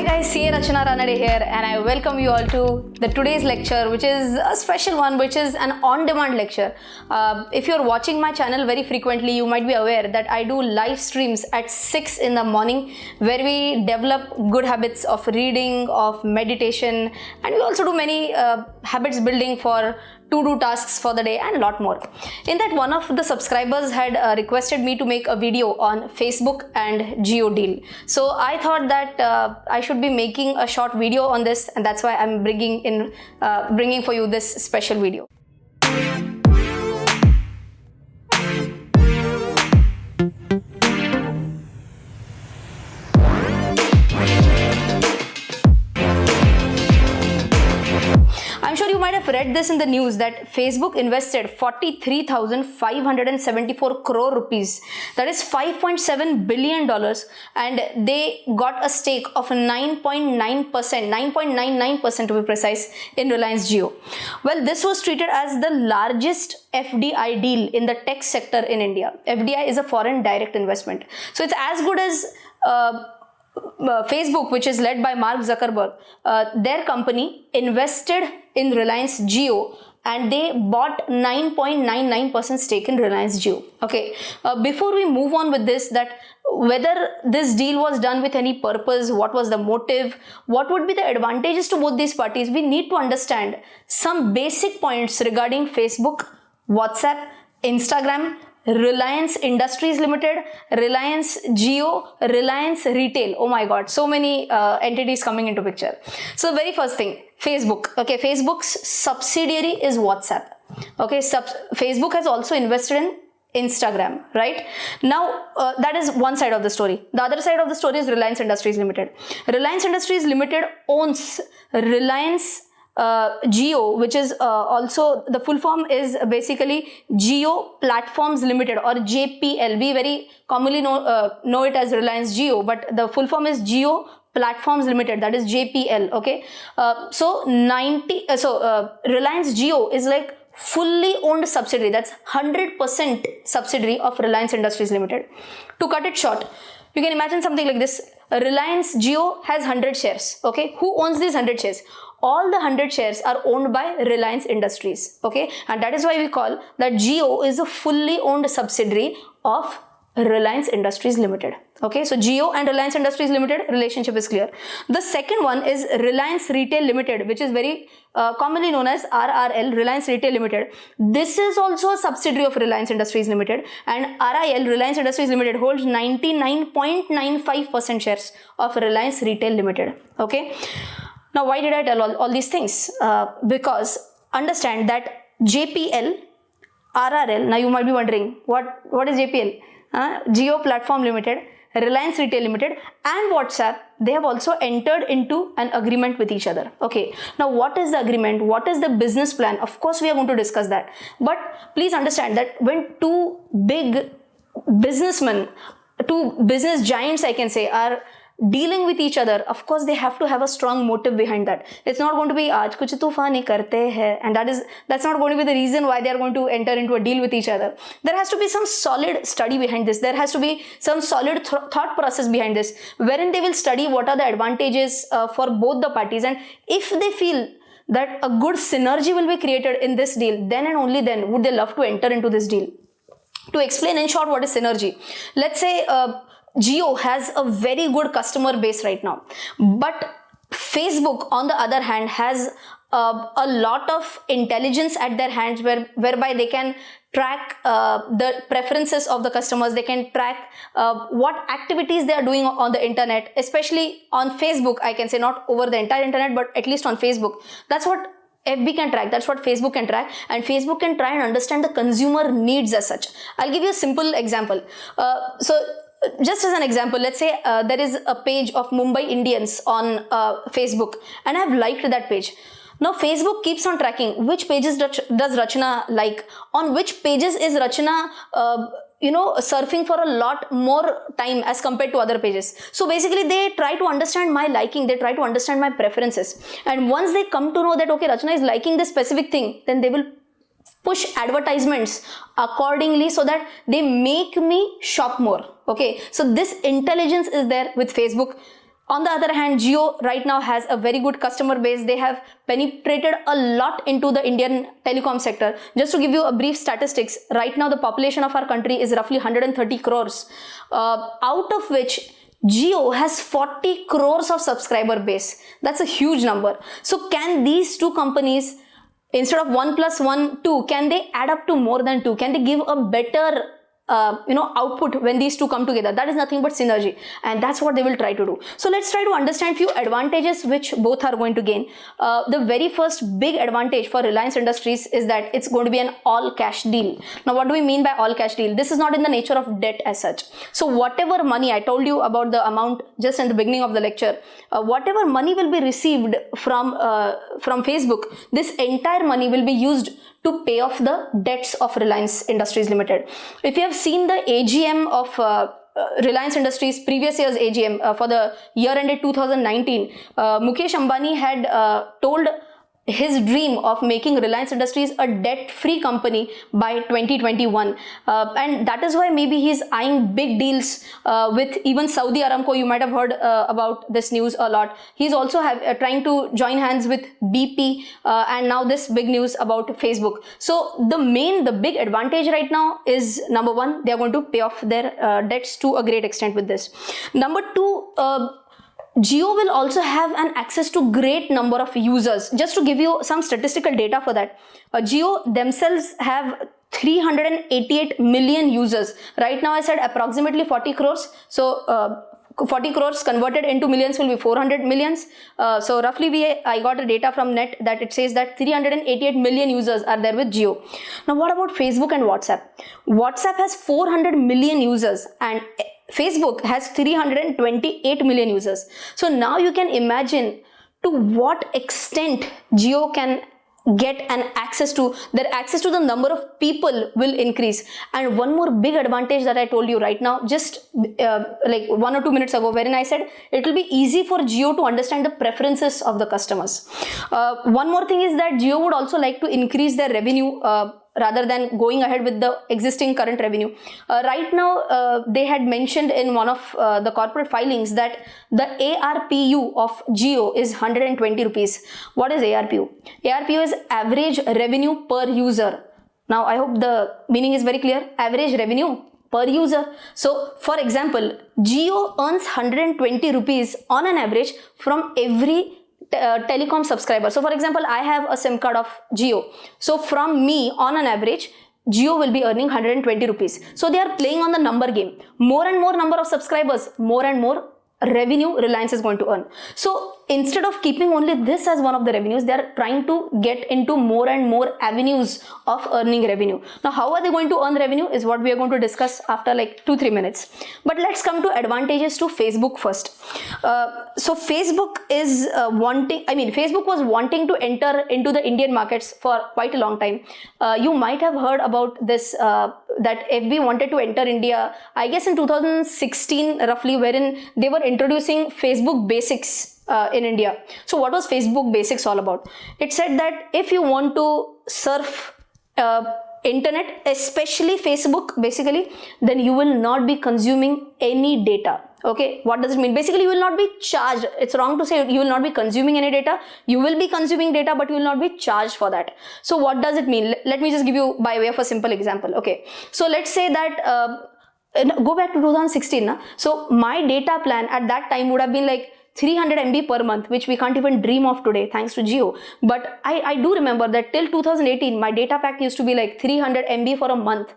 Hi guys, CA Rachana Ranade here, and I welcome you all to the today's lecture, which is a special one, which is an on-demand lecture. If you're watching my channel very frequently, you might be aware that I do live streams at 6 in the morning where we develop good habits of reading, of meditation, and we also do many habits building for to-do tasks for the day and a lot more. In that, one of the subscribers had requested me to make a video on Facebook and Jio deal. So I thought that I should be making a short video on this, and that's why I'm bringing for you this special video. I'm sure you might have read this in the news that Facebook invested 43,574 crore rupees, that is $5.7 billion, and they got a stake of 9.9%, 9.99% to be precise, in Reliance Jio. Well, this was treated as the largest FDI deal in the tech sector in India. FDI is a foreign direct investment. So it's as good as Facebook, which is led by Mark Zuckerberg. Their company invested in Reliance Jio and they bought 9.99% stake in Reliance Jio. Okay, before we move on with this, that whether this deal was done with any purpose, what was the motive, what would be the advantages to both these parties, we need to understand some basic points regarding Facebook, WhatsApp, Instagram, Reliance Industries Limited, Reliance Jio, Reliance Retail. Oh my god, so many entities coming into picture. So very first thing, Facebook. Okay, Facebook's subsidiary is WhatsApp. Okay, Facebook has also invested in Instagram, right? Now, that is one side of the story. The other side of the story is Reliance Industries Limited. Reliance Industries Limited owns Reliance Jio, which is also, the full form is basically Jio Platforms Limited, or JPL. We very commonly know it as Reliance Jio, but the full form is Jio Platforms Limited, that is JPL. Okay, Reliance Jio is like fully owned subsidiary, that's 100% subsidiary of Reliance Industries Limited. To cut it short, you can imagine something like this. Reliance Jio has 100 shares. Okay, who owns these 100 shares? All the 100 shares are owned by Reliance Industries. Okay, and that is why we call that Jio is a fully owned subsidiary of Reliance Industries Limited. Okay, so Jio and Reliance Industries Limited relationship is clear. The second one is Reliance Retail Limited, which is very commonly known as RRL, Reliance Retail Limited. This is also a subsidiary of Reliance Industries Limited, and RIL, Reliance Industries Limited, holds 99.95% shares of Reliance Retail Limited. Okay. Now, why did I tell all these things? Because understand that JPL, RRL, now you might be wondering, what is JPL? Jio Platform Limited, Reliance Retail Limited, and WhatsApp, they have also entered into an agreement with each other. Okay, now what is the agreement? What is the business plan? Of course, we are going to discuss that. But please understand that when two big businessmen, two business giants, I can say, are dealing with each other, of course they have to have a strong motive behind that. It's not going to be aaj kuch tufani karte hai, and that's not going to be the reason why they are going to enter into a deal with each other. There has to be some solid study behind this. There has to be some solid thought process behind this, wherein they will study what are the advantages for both the parties, and if they feel that a good synergy will be created in this deal, then and only then would they love to enter into this deal. To explain in short what is synergy, let's say Jio has a very good customer base right now, but Facebook, on the other hand, has a lot of intelligence at their hands whereby they can track the preferences of the customers. They can track what activities they are doing on the internet, especially on Facebook. I can say not over the entire internet, but at least on Facebook. That's what FB can track, that's what Facebook can track, and Facebook can try and understand the consumer needs as such. I'll give you a simple example. Just as an example, let's say there is a page of Mumbai Indians on Facebook, and I've liked that page. Now Facebook keeps on tracking which pages does Rachana like, on which pages is Rachana surfing for a lot more time as compared to other pages. So basically they try to understand my liking, they try to understand my preferences, and once they come to know that okay, Rachana is liking this specific thing, then they will push advertisements accordingly so that they make me shop more. Okay, so this intelligence is there with Facebook. On the other hand, Jio right now has a very good customer base. They have penetrated a lot into the Indian telecom sector. Just to give you a brief statistics, right now the population of our country is roughly 130 crores, out of which Jio has 40 crores of subscriber base. That's a huge number. So can these two companies, instead of 1 plus 1, 2, can they add up to more than 2? Can they give a better output when these two come together? That is nothing but synergy, and that's what they will try to do. So let's try to understand few advantages which both are going to gain. The very first big advantage for Reliance Industries is that it's going to be an all cash deal. Now what do we mean by all cash deal? This is not in the nature of debt as such. So whatever money, I told you about the amount just in the beginning of the lecture, whatever money will be received from Facebook, this entire money will be used to pay off the debts of Reliance Industries Limited. If you have seen the AGM of Reliance Industries, previous year's AGM for the year ended 2019, Mukesh Ambani had told his dream of making Reliance Industries a debt-free company by 2021, and that is why maybe he's eyeing big deals with even Saudi Aramco. You might have heard about this news a lot. He's also trying to join hands with BP, and now this big news about Facebook. So the big advantage right now is, number one, they are going to pay off their debts to a great extent with this. Number two, Jio will also have an access to great number of users. Just to give you some statistical data for that, Jio themselves have 388 million users. Right now I said approximately 40 crores. So 40 crores converted into millions will be 400 millions. So roughly I got a data from net that it says that 388 million users are there with Jio. Now what about Facebook and WhatsApp? WhatsApp has 400 million users and Facebook has 328 million users. So now you can imagine to what extent Jio can get an access to, their access to the number of people will increase. And one more big advantage that I told you right now, just like 1 or 2 minutes ago, wherein I said it will be easy for Jio to understand the preferences of the customers. One more thing is that Jio would also like to increase their revenue rather than going ahead with the existing current revenue. Right now, they had mentioned in one of the corporate filings that the ARPU of Jio is 120 rupees. What is ARPU? ARPU is average revenue per user. Now, I hope the meaning is very clear. Average revenue per user. So, for example, Jio earns 120 rupees on an average from every telecom subscriber. So for example, I have a SIM card of Jio. So from me, on an average, Jio will be earning 120 rupees. So they are playing on the number game. More and more number of subscribers, more and more revenue Reliance is going to earn. So instead of keeping only this as one of the revenues, they are trying to get into more and more avenues of earning revenue. Now, how are they going to earn revenue is what we are going to discuss after like 2-3 minutes. But let's come to advantages to Facebook first. So Facebook is Facebook was wanting to enter into the Indian markets for quite a long time. You might have heard about this, that FB wanted to enter India, I guess in 2016 roughly, wherein they were introducing Facebook Basics in India. So what was Facebook Basics all about? It said that if you want to surf internet, especially Facebook basically, then you will not be consuming any data. Okay, what does it mean? Basically, you will not be charged. It's wrong to say you will not be consuming any data. You will be consuming data, but you will not be charged for that. So what does it mean? Let me just give you by way of a simple example. Okay, so let's say that go back to 2016. So my data plan at that time would have been like 300 MB per month, which we can't even dream of today thanks to Jio. But I do remember that till 2018, my data pack used to be like 300 MB for a month.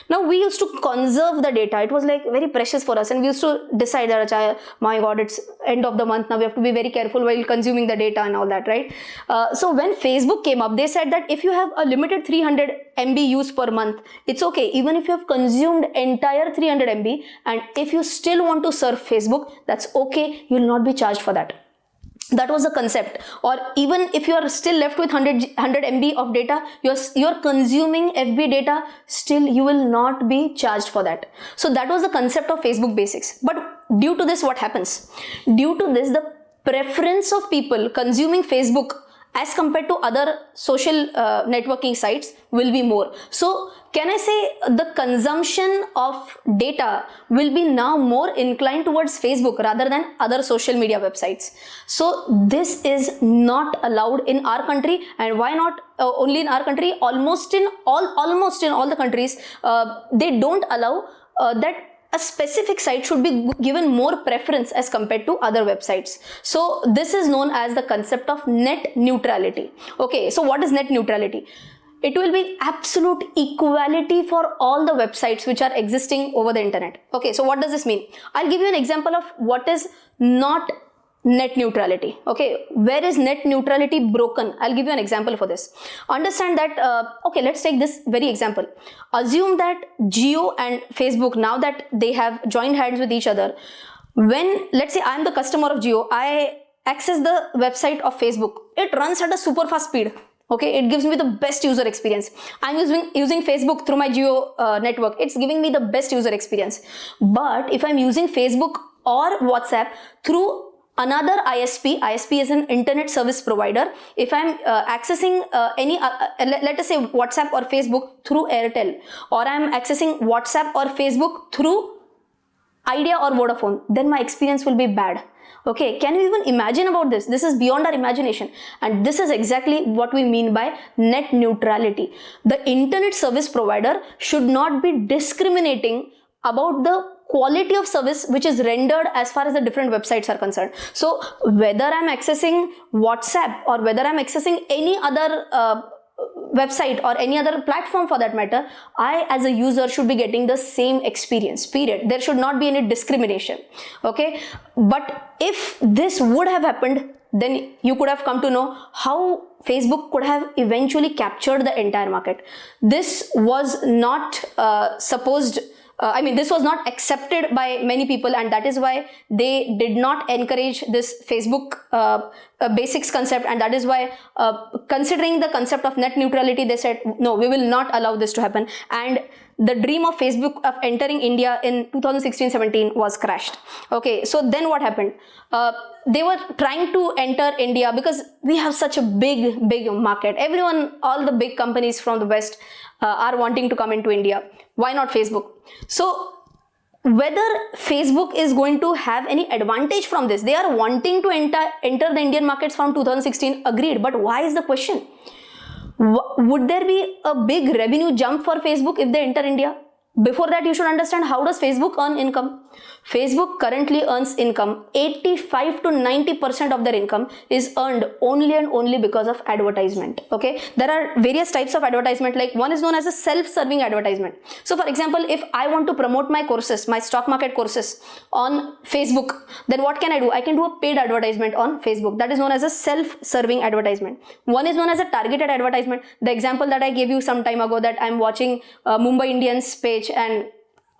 Now we used to conserve the data. It was like very precious for us, and we used to decide that, my God, it's end of the month now. We have to be very careful while consuming the data and all that, right? So when Facebook came up, they said that if you have a limited 300 MB use per month, it's okay. Even if you have consumed entire 300 MB and if you still want to surf Facebook, that's okay. You will not be charged for that. That was the concept. Or even if you are still left with 100 MB of data, you're consuming FB data, still you will not be charged for that. So that was the concept of Facebook Basics. But due to this, what happens? Due to this, the preference of people consuming Facebook as compared to other social networking sites will be more. So can I say the consumption of data will be now more inclined towards Facebook rather than other social media websites? So this is not allowed in our country. And why not only in our country? Almost in all the countries, they don't allow that a specific site should be given more preference as compared to other websites. So this is known as the concept of net neutrality. Okay, so what is net neutrality? It will be absolute equality for all the websites which are existing over the internet. Okay, so what does this mean? I'll give you an example of what is not net neutrality. Okay, where is net neutrality broken? I'll give you an example for this. Understand that, okay, let's take this very example. Assume that Jio and Facebook, now that they have joined hands with each other, when, let's say I'm the customer of Jio, I access the website of Facebook, it runs at a super fast speed. Okay, it gives me the best user experience. I'm using Facebook through my Jio network. It's giving me the best user experience. But if I'm using Facebook or WhatsApp through another ISP is an internet service provider. If I'm accessing let us say WhatsApp or Facebook through Airtel, or I'm accessing WhatsApp or Facebook through Idea or Vodafone, then my experience will be bad. Okay, can you even imagine about this? This is beyond our imagination. And this is exactly what we mean by net neutrality. The internet service provider should not be discriminating about the quality of service which is rendered as far as the different websites are concerned. So whether I'm accessing WhatsApp or whether I'm accessing any other website or any other platform for that matter, I as a user should be getting the same experience, period. There should not be any discrimination. Okay, but if this would have happened, then you could have come to know how Facebook could have eventually captured the entire market. This was not this was not accepted by many people, and that is why they did not encourage this Facebook basics concept, and that is why considering the concept of net neutrality, they said no, we will not allow this to happen, and the dream of Facebook of entering India in 2016-17 was crashed. Okay, so then what happened? They were trying to enter India because we have such a big market. Everyone, all the big companies from the West are wanting to come into India. Why not Facebook? So whether Facebook is going to have any advantage from this, they are wanting to enter the Indian markets from 2016, agreed, but why is the question? Would there be a big revenue jump for Facebook if they enter India? Before that, you should understand, how does Facebook earn income? Facebook currently earns income. 85 to 90% of their income is earned only and only because of advertisement. Okay, there are various types of advertisement. Like one is known as a self-serving advertisement. So for example, if I want to promote my courses, my stock market courses on Facebook, then what can I do? I can do a paid advertisement on Facebook. That is known as a self-serving advertisement. One is known as a targeted advertisement. The example that I gave you some time ago, that I'm watching Mumbai Indians page and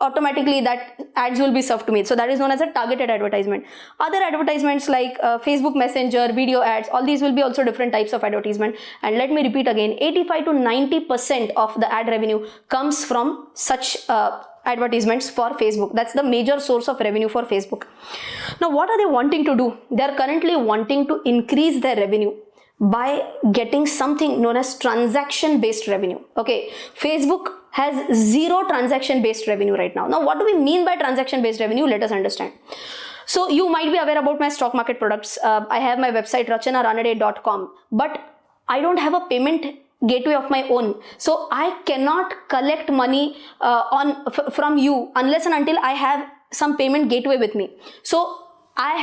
automatically that ads will be served to me. So that is known as a targeted advertisement. Other advertisements like Facebook Messenger, video ads, all these will be also different types of advertisement. And let me repeat again, 85 to 90% of the ad revenue comes from such advertisements for Facebook. That's the major source of revenue for Facebook. Now what are they wanting to do? They are currently wanting to increase their revenue by getting something known as transaction based revenue. Okay, Facebook has zero transaction based revenue right now. Now what do we mean by transaction based revenue? Let us understand. So you might be aware about my stock market products. I have my website Ranade.com, but I don't have a payment gateway of my own, so I cannot collect money from you unless and until I have some payment gateway with me. So I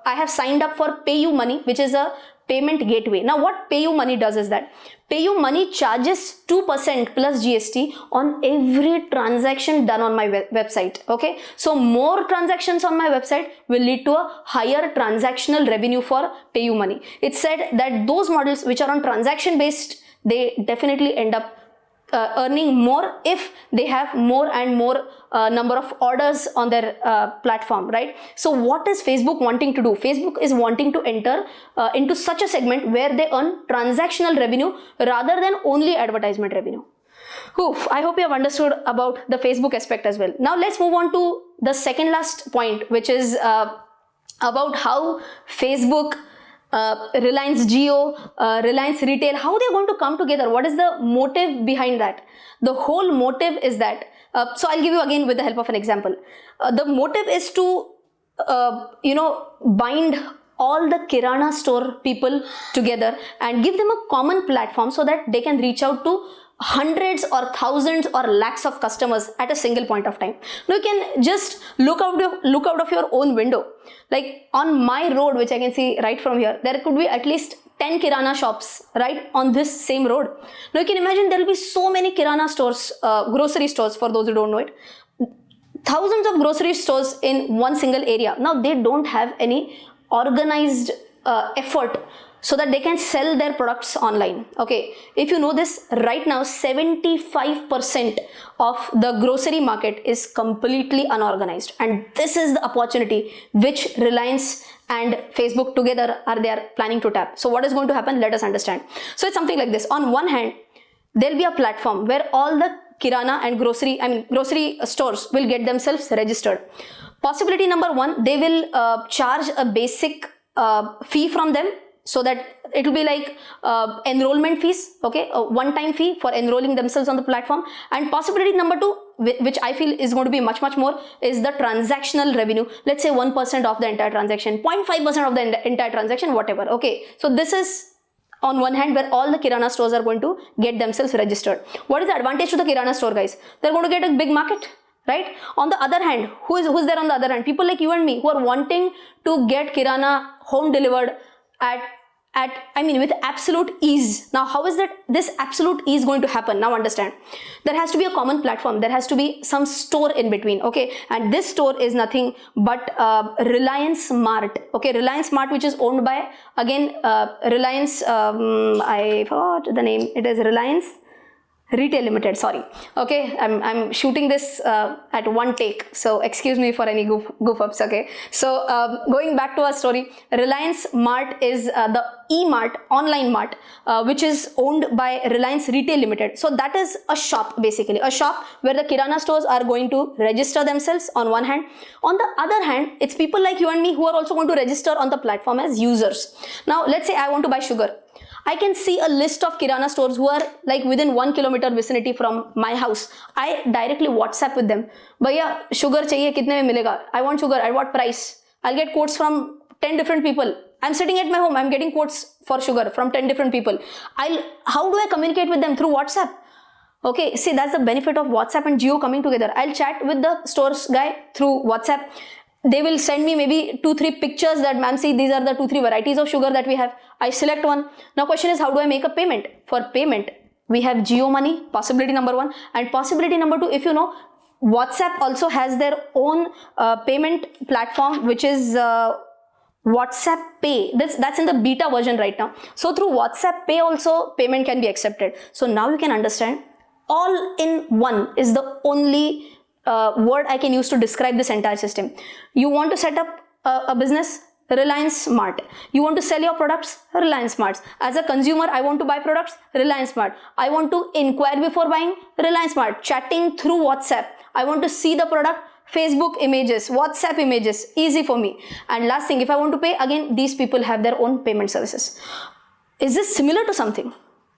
have signed up for PayUmoney, which is a payment gateway. Now what PayUmoney does is that PayUmoney charges 2% plus GST on every transaction done on my website. Okay, so more transactions on my website will lead to a higher transactional revenue for PayUmoney. It's said that those models which are on transaction based, they definitely end up earning more if they have more and more number of orders on their platform, right? So what is Facebook wanting to do? Facebook is wanting to enter into such a segment where they earn transactional revenue rather than only advertisement revenue. Oof, I hope you have understood about the Facebook aspect as well. Now let's move on to the second last point, which is about how Facebook Reliance Jio, Reliance Retail, how they're going to come together? What is the motive behind that? The whole motive is that, so I'll give you again with the help of an example. The motive is to, bind all the Kirana store people together and give them a common platform so that they can reach out to hundreds or thousands or lakhs of customers at a single point of time. Now you can just look out of your own window. Like on my road, which I can see right from here, there could be at least 10 Kirana shops right on this same road. Now you can imagine there will be so many Kirana stores, grocery stores for those who don't know it. Thousands of grocery stores in one single area. Now they don't have any organized effort so that they can sell their products online. Okay, if you know this, right now 75% of the grocery market is completely unorganized, and this is the opportunity which Reliance and Facebook together they are planning to tap. So what is going to happen? Let us understand. So it's something like this. On one hand, there'll be a platform where all the Kirana and grocery stores will get themselves registered. Possibility number one, they will charge a basic fee from them, so that it will be like enrollment fees, okay, a one-time fee for enrolling themselves on the platform. And possibility number two, which I feel is going to be much more, is the transactional revenue. Let's say 1% of the entire transaction, 0.5% of the entire transaction, whatever. Okay, so this is on one hand where all the Kirana stores are going to get themselves registered. What is the advantage to the Kirana store guys? They're going to get a big market, right? On the other hand, who's there on the other hand? People like you and me who are wanting to get Kirana home delivered with absolute ease. Now, how is that this absolute ease going to happen? Now understand. There has to be a common platform. There has to be some store in between, okay? And this store is nothing but Reliance Mart, okay? Reliance Mart, which is owned by, again, Reliance, I forgot the name. It is Reliance Retail Limited, sorry. Okay, I'm shooting this at one take, so excuse me for any goof ups, okay. So going back to our story, Reliance Mart is the e-mart, online mart, which is owned by Reliance Retail Limited. So that is a shop, basically a shop where the Kirana stores are going to register themselves on one hand. On the other hand, it's people like you and me who are also going to register on the platform as users. Now let's say I want to buy sugar. I can see a list of Kirana stores who are like within 1 kilometer vicinity from my house. I directly WhatsApp with them. Bhaiya, sugar chahiye, kitne mein milega? I want sugar, at what price? I'll get quotes from 10 different people. I'm sitting at my home, I'm getting quotes for sugar from 10 different people. How do I communicate with them? Through WhatsApp. Okay, see, that's the benefit of WhatsApp and Jio coming together. I'll chat with the stores guy through WhatsApp. They will send me maybe 2-3 pictures that, ma'am, see, these are the 2-3 varieties of sugar that we have. I select one. Now question is, how do I make a payment? For payment, we have Jio Money, possibility number one. And possibility number two, if you know, WhatsApp also has their own payment platform, which is WhatsApp Pay. That's in the beta version right now. So through WhatsApp Pay also payment can be accepted. So now you can understand, all in one is the only word I can use to describe this entire system. You want to set up a business? Reliance Mart. You want to sell your products? Reliance Mart. As a consumer, I want to buy products? Reliance Mart. I want to inquire before buying? Reliance Mart. Chatting through WhatsApp. I want to see the product? Facebook images, WhatsApp images, easy for me. And last thing, if I want to pay, again, these people have their own payment services. Is this similar to something?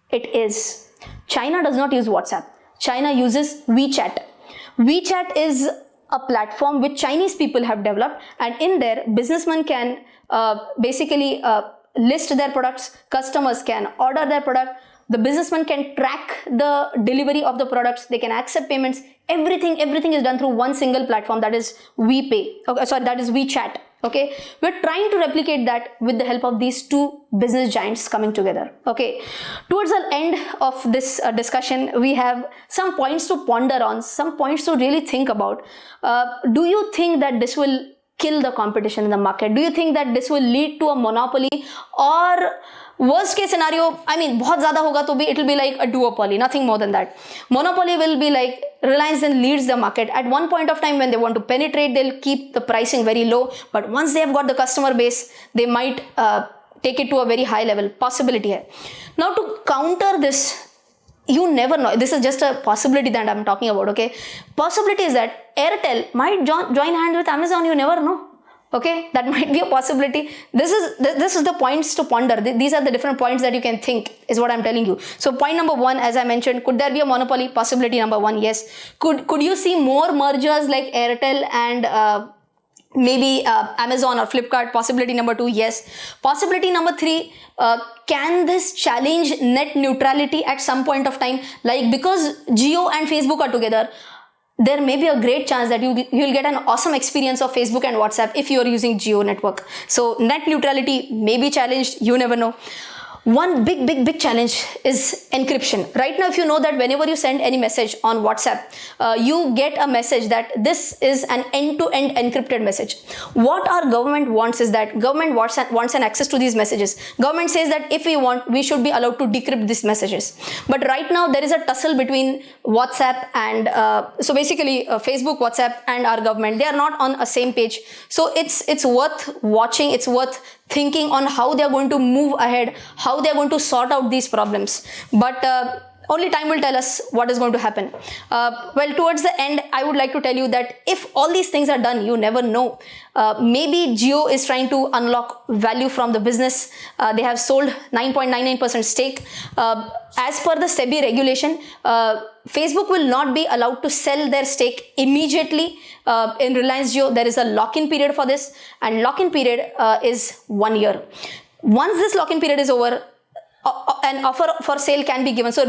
It is. China does not use WhatsApp. China uses WeChat. WeChat is a platform which Chinese people have developed, and in there, businessmen can basically list their products, customers can order their product, the businessman can track the delivery of the products, they can accept payments, everything is done through one single platform, that is WePay. Okay, sorry, that is WeChat. Okay, we're trying to replicate that with the help of these two business giants coming together. Okay, towards the end of this discussion, we have some points to ponder on, some points to really think about. Do you think that this will kill the competition in the market? Do you think that this will lead to a monopoly, or worst case scenario, I mean, बहुत ज़्यादा होगा तो भी it will be like a duopoly, nothing more than that. Monopoly will be like Reliance then leads the market. At one point of time when they want to penetrate, they'll keep the pricing very low. But once they have got the customer base, they might take it to a very high level. Possibility hai. Now to counter this, you never know. This is just a possibility that I'm talking about, okay? Possibility is that Airtel might join hands with Amazon, you never know. Okay, that might be a possibility. This is the points to ponder. These are the different points that you can think, is what I'm telling you. So point number one, as I mentioned, could there be a monopoly? Possibility number one, yes. Could you see more mergers like Airtel and maybe Amazon or Flipkart? Possibility number two, yes. Possibility number three, can this challenge net neutrality at some point of time? Like, because Jio and Facebook are together, there may be a great chance that you'll get an awesome experience of Facebook and WhatsApp if you're using Jio network. So net neutrality may be challenged, you never know. One big challenge is encryption. Right now, if you know that whenever you send any message on WhatsApp, you get a message that this is an end-to-end encrypted message. What our government wants is that government wants an access to these messages. Government says that if we want, we should be allowed to decrypt these messages. But right now, there is a tussle between WhatsApp and so basically Facebook, WhatsApp, and our government. They are not on a same page. So it's worth watching. It's worth thinking on how they are going to move ahead, how they are going to sort out these problems. But only time will tell us what is going to happen. Well, towards the end, I would like to tell you that if all these things are done, you never know. Maybe Jio is trying to unlock value from the business. They have sold 9.99% stake. As per the SEBI regulation, Facebook will not be allowed to sell their stake immediately. In Reliance Jio, there is a lock-in period for this, and lock-in period is 1 year. Once this lock-in period is over, an offer for sale can be given. So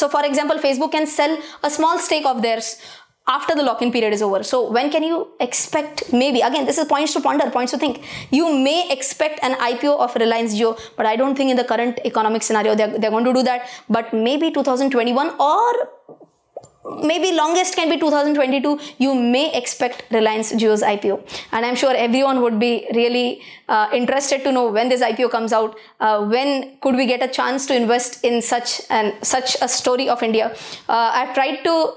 for example, Facebook can sell a small stake of theirs after the lock-in period is over. So when can you expect, maybe, again, this is points to ponder, points to think. You may expect an IPO of Reliance Jio, but I don't think in the current economic scenario they're going to do that. But maybe 2021 or maybe longest can be 2022, you may expect Reliance Jio's IPO. And I'm sure everyone would be really interested to know when this IPO comes out. When could we get a chance to invest in such a story of India? I've tried to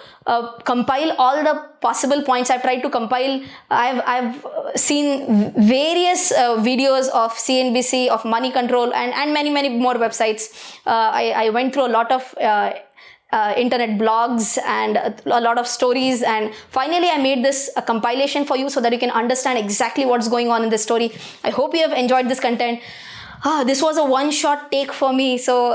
compile all the possible points. I've seen various videos of CNBC, of Money Control, and many more websites. I went through a lot of internet blogs and a lot of stories, and finally I made this a compilation for you so that you can understand exactly what's going on in this story. I hope you have enjoyed this content. This was a one-shot take for me, so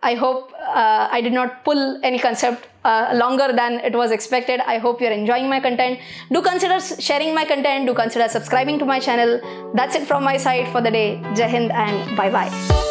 I hope I did not pull any concept longer than it was expected. I hope you're enjoying my content. Do consider sharing my content. Do consider subscribing to my channel. That's it from my side for the day. Jai Hind and bye-bye.